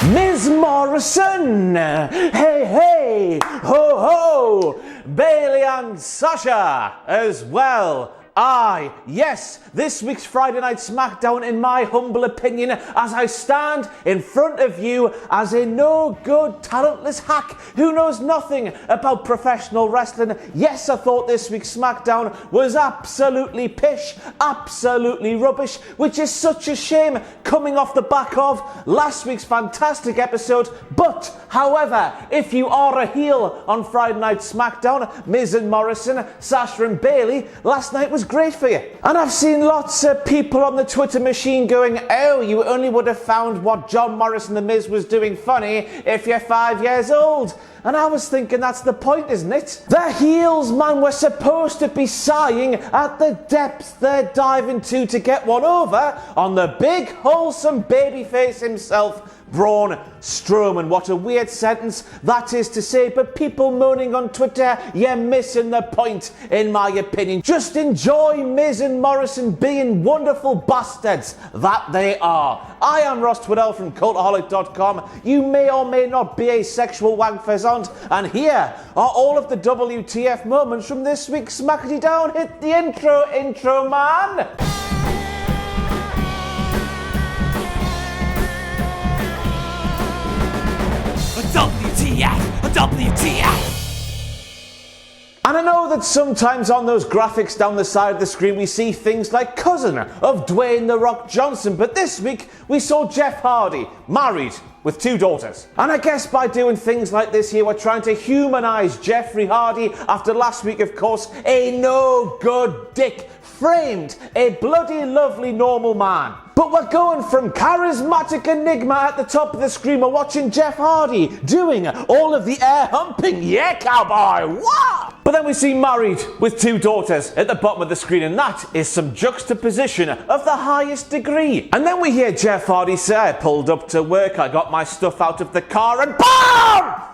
Miz Morrison, hey hey, ho ho, Bayley and Sasha as well. Yes, this week's Friday Night SmackDown, in my humble opinion, as I stand in front of you as a no-good, talentless hack who knows nothing about professional wrestling. Yes, I thought this week's SmackDown was absolutely pish, absolutely rubbish, which is such a shame coming off the back of last week's fantastic episode. But, however, if you are a heel on Friday Night SmackDown, Miz and Morrison, Sasha and Bayley, last night was great for you. And I've seen lots of people on the Twitter machine going, oh, you only would have found what John Morrison the Miz was doing funny if you're 5 years old. And I was thinking that's the point, isn't it? The heels, man, were supposed to be sighing at the depths they're diving to get one over on the big, wholesome babyface himself, Braun Strowman. What a weird sentence that is to say, but people moaning on Twitter, you're missing the point, in my opinion. Just enjoy Miz and Morrison being wonderful bastards that they are. I am Ross Twiddell from Cultaholic.com. You may or may not be a sexual wank pheasant, and here are all of the WTF moments from this week's SmackDown. Hit the intro, man! WTF! And I know that sometimes on those graphics down the side of the screen we see things like cousin of Dwayne "The Rock" Johnson, but this week we saw Jeff Hardy, married with 2 daughters. And I guess by doing things like this here, we're trying to humanise Jeffrey Hardy after last week, of course, a no good dick framed a bloody lovely normal man. But we're going from charismatic enigma at the top of the screen. We're watching Jeff Hardy doing all of the air humping. Yeah, cowboy! Wow! But then we see married with 2 daughters at the bottom of the screen, and that is some juxtaposition of the highest degree. And then we hear Jeff Hardy say, I pulled up to work, I got my stuff out of the car, and BOOM!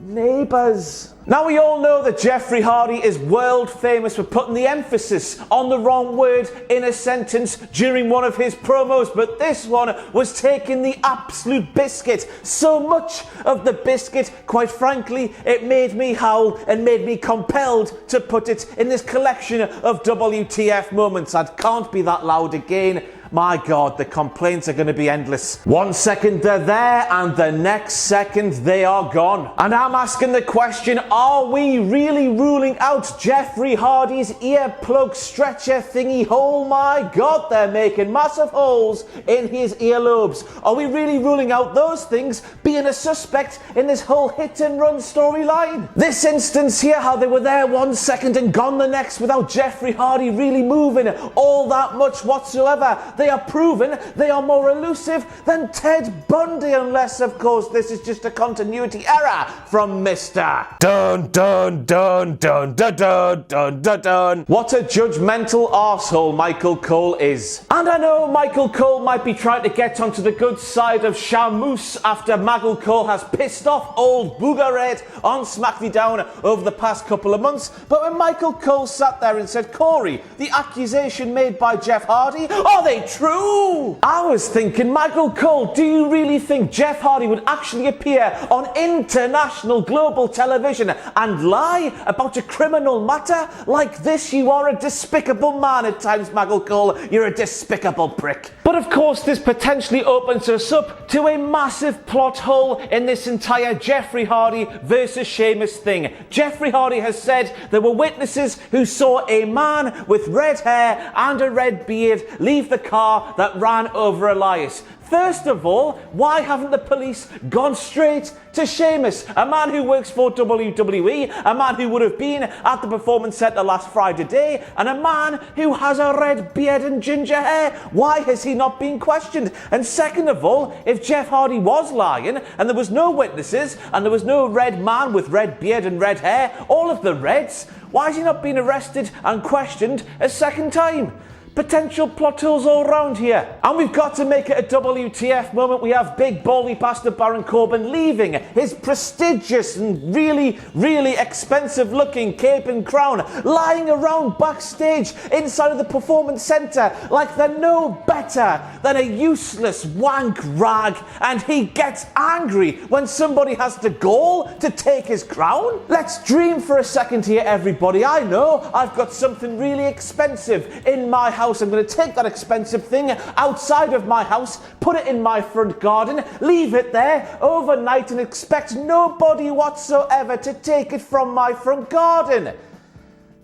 Neighbours. Now we all know that Jeffrey Hardy is world famous for putting the emphasis on the wrong word in a sentence during one of his promos, but this one was taking the absolute biscuit. So much of the biscuit, quite frankly, it made me howl and made me compelled to put it in this collection of WTF moments. I can't be that loud again. My God, the complaints are going to be endless. 1 second they're there, and the next second they are gone. And I'm asking the question, are we really ruling out Jeffrey Hardy's earplug stretcher thingy? Oh my God, they're making massive holes in his earlobes. Are we really ruling out those things being a suspect in this whole hit and run storyline? This instance here, how they were there 1 second and gone the next without Jeffrey Hardy really moving all that much whatsoever. They are proven they are more elusive than Ted Bundy, unless, of course, this is just a continuity error from Mr. Dun dun dun dun dun dun dun dun dun. What a judgmental arsehole Michael Cole is. And I know Michael Cole might be trying to get onto the good side of Shamus after Michael Cole has pissed off old Booger Red on SmackDown over the past couple of months, but when Michael Cole sat there and said, Corey, the accusation made by Jeff Hardy, are they true? I was thinking, Michael Cole, do you really think Jeff Hardy would actually appear on international global television and lie about a criminal matter like this? You are a despicable man at times, Michael Cole. You're a despicable prick. But of course, this potentially opens us up to a massive plot hole in this entire Jeffrey Hardy versus Sheamus thing. Jeffrey Hardy has said there were witnesses who saw a man with red hair and a red beard leave the car that ran over Elias. First of all, why haven't the police gone straight to Sheamus, a man who works for WWE, a man who would have been at the Performance Centre last Friday day, and a man who has a red beard and ginger hair? Why has he not been questioned? And second of all, if Jeff Hardy was lying, and there was no witnesses, and there was no red man with red beard and red hair, all of the reds, why has he not been arrested and questioned a second time? Potential plot holes all around here. And we've got to make it a WTF moment. We have big baldy bastard Baron Corbin leaving his prestigious and really, really expensive looking cape and crown, lying around backstage inside of the performance centre like they're no better than a useless wank rag, and he gets angry when somebody has the gall to take his crown. Let's dream for a second here, everybody. I know I've got something really expensive in my house. I'm going to take that expensive thing outside of my house, put it in my front garden, leave it there overnight and expect nobody whatsoever to take it from my front garden.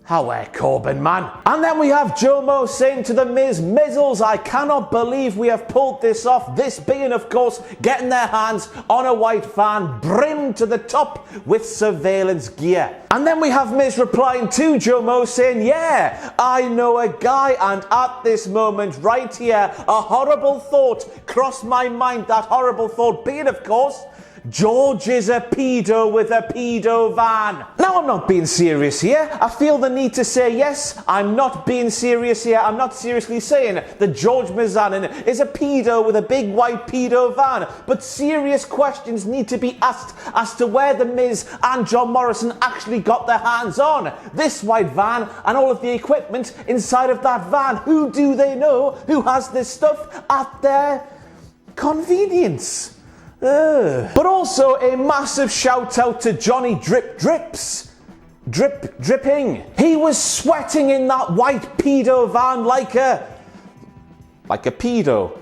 How Corbin, man. And then we have Jomo saying to the Miz, Mizzles, I cannot believe we have pulled this off. This being, of course, getting their hands on a white van brimmed to the top with surveillance gear. And then we have Miz replying to Jomo saying, yeah, I know a guy, and at this moment right here, a horrible thought crossed my mind. That horrible thought being, of course, George is a pedo with a pedo van. Now, I'm not being serious here. I feel the need to say yes, I'm not being serious here. I'm not seriously saying that George Mizanin is a pedo with a big white pedo van. But serious questions need to be asked as to where the Miz and John Morrison actually got their hands on this white van and all of the equipment inside of that van. Who do they know who has this stuff at their convenience? But also a massive shout out to Johnny Dripping. He was sweating in that white pedo van like a pedo.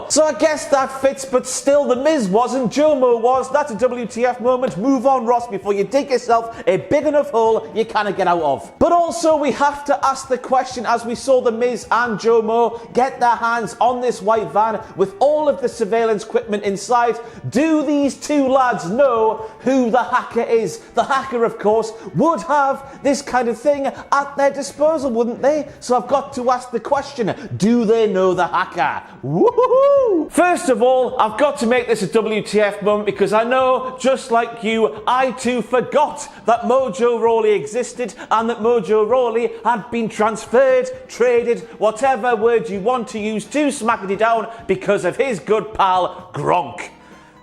So I guess that fits, but still the Miz wasn't, Jomo was. That's a WTF moment. Move on, Ross, before you dig yourself a big enough hole you cannot get out of. But also we have to ask the question, as we saw the Miz and Jomo get their hands on this white van with all of the surveillance equipment inside, do these two lads know who the hacker is? The hacker, of course, would have this kind of thing at their disposal, wouldn't they? So I've got to ask the question, do they know the hacker? Woohoo! First of all, I've got to make this a WTF moment because I know, just like you, I too forgot that Mojo Rawley existed and that Mojo Rawley had been transferred, traded, whatever word you want to use, to SmackDown because of his good pal Gronk.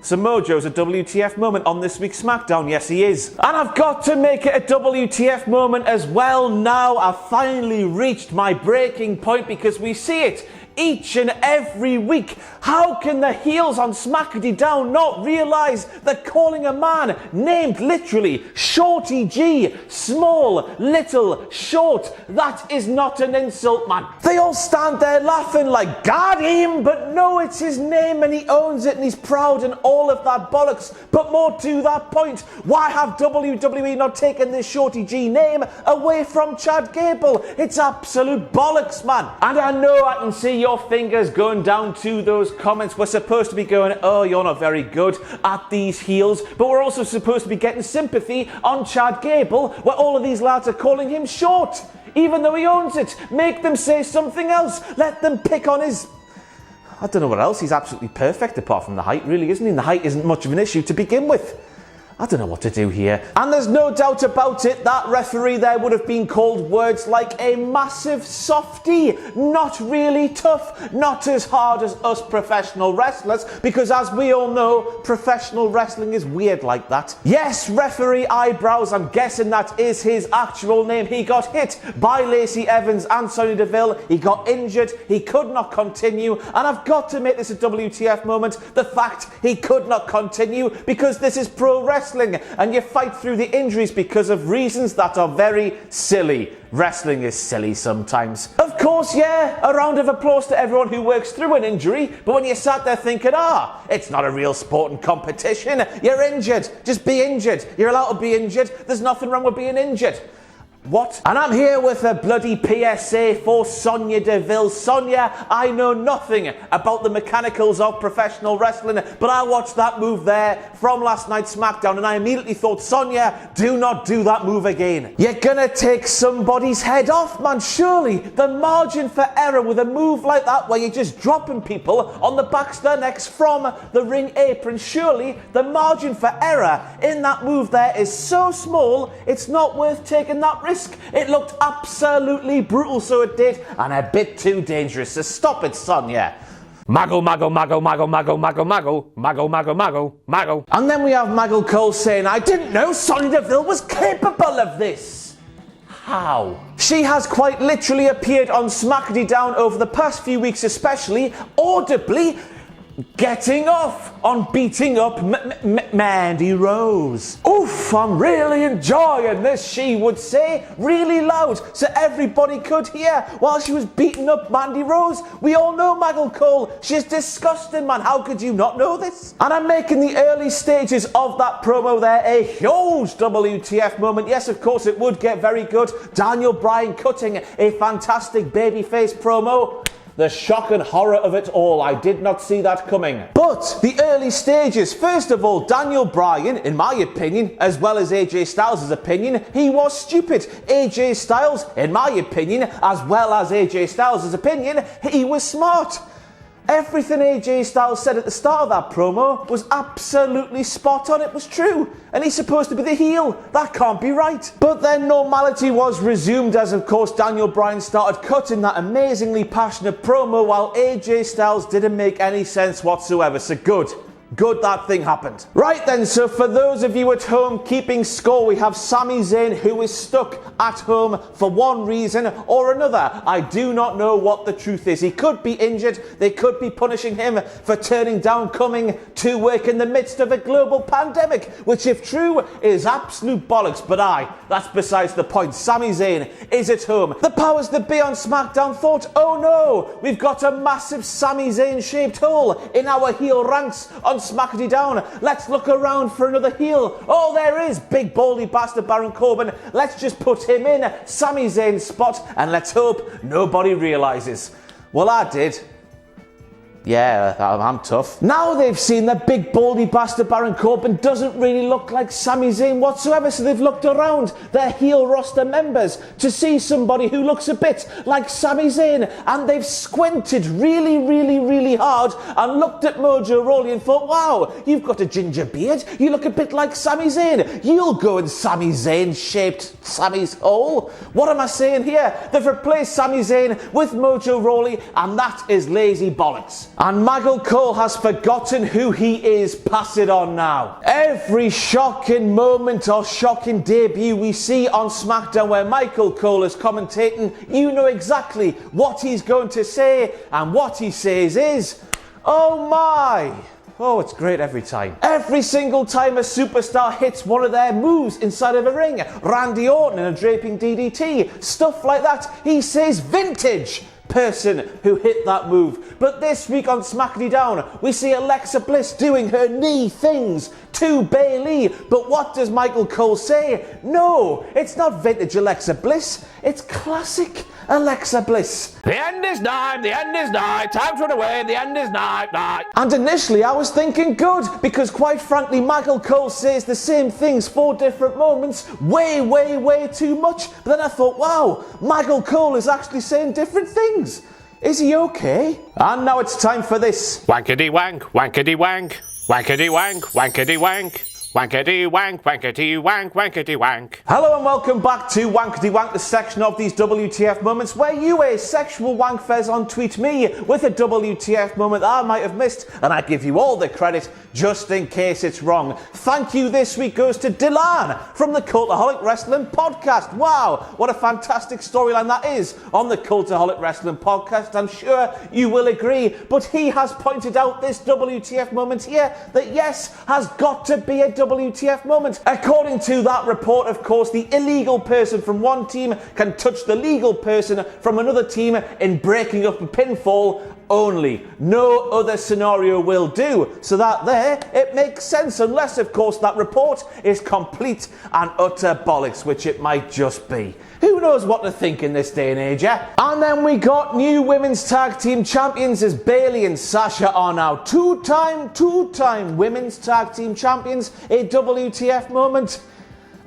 So Mojo's a WTF moment on this week's SmackDown, yes he is. And I've got to make it a WTF moment as well now. I've finally reached my breaking point because we see it each and every week. How can the heels on SmackDown not realise that calling a man named literally Shorty G, small, little, short, that is not an insult, man? They all stand there laughing like, got him, but no, it's his name and he owns it and he's proud and all of that bollocks. But more to that point, why have WWE not taken this Shorty G name away from Chad Gable? It's absolute bollocks, man. And I know I can see your fingers going down to those comments. We're supposed to be going, oh, you're not very good at these heels, but we're also supposed to be getting sympathy on Chad Gable, where all of these lads are calling him short, even though he owns it. Make them say something else. Let them pick on his... I don't know what else. He's absolutely perfect apart from the height, really, isn't he? And the height isn't much of an issue to begin with. I don't know what to do here. And there's no doubt about it, that referee there would have been called words like a massive softie. Not really tough, not as hard as us professional wrestlers, because as we all know, professional wrestling is weird like that. Yes, referee eyebrows, I'm guessing that is his actual name. He got hit by Lacey Evans and Sonya Deville. He got injured, he could not continue, and I've got to make this a WTF moment. The fact he could not continue, because this is pro wrestling. And you fight through the injuries because of reasons that are very silly. Wrestling is silly sometimes. Of course, yeah, a round of applause to everyone who works through an injury, but when you sat there thinking, it's not a real sport and competition, you're injured, just be injured. You're allowed to be injured, there's nothing wrong with being injured. What? And I'm here with a bloody PSA for Sonya Deville. Sonya, I know nothing about the mechanicals of professional wrestling, but I watched that move there from last night's SmackDown and I immediately thought, Sonya, do not do that move again. You're gonna take somebody's head off, man. Surely the margin for error with a move like that where you're just dropping people on the backs of their necks from the ring apron, surely the margin for error in that move there is so small, it's not worth taking that risk risk. It looked absolutely brutal, so it did, and a bit too dangerous. So stop it, Sonya. Maggle, maggle, maggle, maggle, maggle, maggle, maggle, maggle, maggle, maggle, maggle. And then we have Maggle Cole saying, I didn't know Sonya Deville was capable of this. How? She has quite literally appeared on SmackDown over the past few weeks, especially audibly getting off on beating up Mandy Rose. Oof, I'm really enjoying this, she would say, really loud, so everybody could hear while she was beating up Mandy Rose. We all know Maggle Cole. She's disgusting, man. How could you not know this? And I'm making the early stages of that promo there a huge WTF moment. Yes, of course, it would get very good. Daniel Bryan cutting a fantastic babyface promo. The shock and horror of it all. I did not see that coming. But the early stages, first of all, Daniel Bryan, in my opinion, as well as AJ Styles' opinion, he was stupid. AJ Styles, in my opinion, as well as AJ Styles' opinion, he was smart. Everything AJ Styles said at the start of that promo was absolutely spot on. It was true. And he's supposed to be the heel. That can't be right. But then normality was resumed as, of course, Daniel Bryan started cutting that amazingly passionate promo while AJ Styles didn't make any sense whatsoever. So good. Good that thing happened. Right then, so for those of you at home keeping score, we have Sami Zayn, who is stuck at home for one reason or another. I do not know what the truth is. He could be injured. They could be punishing him for turning down coming to work in the midst of a global pandemic, which if true is absolute bollocks. But that's besides the point. Sami Zayn is at home. The powers that be on SmackDown thought, oh no, we've got a massive Sami Zayn shaped hole in our heel ranks on SmackDown. Let's look around for another heel. Oh, there is big baldy bastard Baron Corbin. Let's just put him in Sami Zayn's spot and let's hope nobody realizes. Well, I did. Yeah, I'm tough. Now they've seen that big baldy bastard Baron Corbin doesn't really look like Sami Zayn whatsoever, so they've looked around their heel roster members to see somebody who looks a bit like Sami Zayn, and they've squinted really, really, really hard and looked at Mojo Rawley and thought, wow, you've got a ginger beard, you look a bit like Sami Zayn, you'll go in Sami Zayn shaped Sami's hole. What am I saying here? They've replaced Sami Zayn with Mojo Rawley, and that is lazy bollocks. And Maggle Cole has forgotten who he is. Pass it on now. Every shocking moment or shocking debut we see on SmackDown where Maggle Cole is commentating, you know exactly what he's going to say, and what he says is, oh my. Oh, it's great every time. Every single time a superstar hits one of their moves inside of a ring, Randy Orton in a draping DDT, stuff like that, he says vintage person who hit that move. But this week on SmackDown, we see Alexa Bliss doing her knee things to Bayley. But what does Maggle Cole say? No, it's not vintage Alexa Bliss, it's classic Alexa Bliss. The end is nigh, the end is nigh, time to run away, the end is nigh, nigh. And initially I was thinking good, because quite frankly Maggle Cole says the same things 4 different moments, way, way, way too much. But then I thought, wow, Maggle Cole is actually saying different things. Is he okay? And now it's time for this. Wankety wank, wankety wank, wankety wank, wankety wank. Wankety wank, wankety wank, wankety wank. Hello and welcome back to Wankety Wank, the section of these WTF moments where you, a sexual wankfez, on tweet me with a WTF moment that I might have missed, and I give you all the credit just in case it's wrong. Thank you this week goes to Dylan from the Cultaholic Wrestling Podcast. Wow, what a fantastic storyline that is on the Cultaholic Wrestling Podcast. I'm sure you will agree, but he has pointed out this WTF moment here that yes, has got to be a WTF moment. According to that report, of course, the illegal person from one team can touch the legal person from another team in breaking up a pinfall only. No other scenario will do. So that there, it makes sense, unless, of course, that report is complete and utter bollocks, which it might just be. Who knows what to think in this day and age, eh? And then we got new women's tag team champions as Bayley and Sasha are now two-time women's tag team champions. A WTF moment.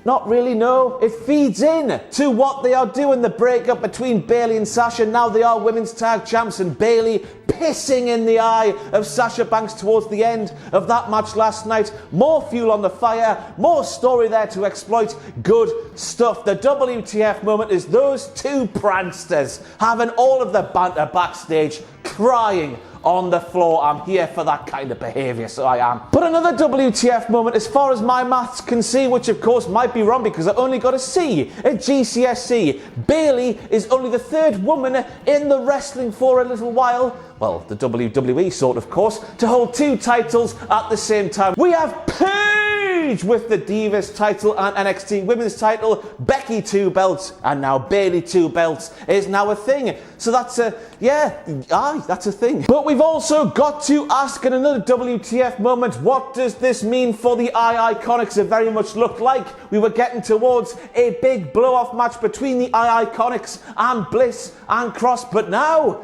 Not really, no. It feeds in to what they are doing. The breakup between Bayley and Sasha. Now they are women's tag champs, and Bayley pissing in the eye of Sasha Banks towards the end of that match last night. More fuel on the fire, more story there to exploit. Good stuff. The WTF moment is those two pranksters having all of the banter backstage, crying on the floor. I'm here for that kind of behaviour, so I am. But another WTF moment, as far as my maths can see, which of course might be wrong because I only got a C at GCSE. Bayley is only the third woman in the wrestling for a little while, well, the WWE sort of course, to hold two titles at the same time. We have Paige with the Divas title and NXT Women's title, Becky 2 belts, and now Bayley 2 belts is now a thing. So that's a, that's a thing. But we've also got to ask in another WTF moment, what does this mean for the Iconics? It very much looked like we were getting towards a big blow-off match between the Iconics and Bliss and Cross, but now,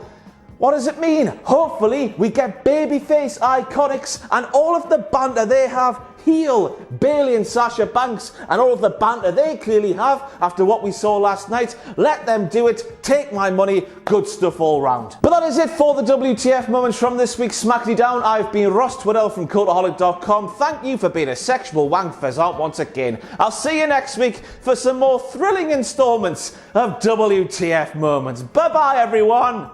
what does it mean? Hopefully we get babyface Iconics and all of the banter they have heel Bayley and Sasha Banks and all of the banter they clearly have after what we saw last night. Let them do it. Take my money. Good stuff all round. But that is it for the WTF moments from this week's SmackDown. I've been Ross Twiddell from Cultaholic.com. Thank you for being a sexual wank fezant once again. I'll see you next week for some more thrilling installments of WTF moments. Bye bye everyone.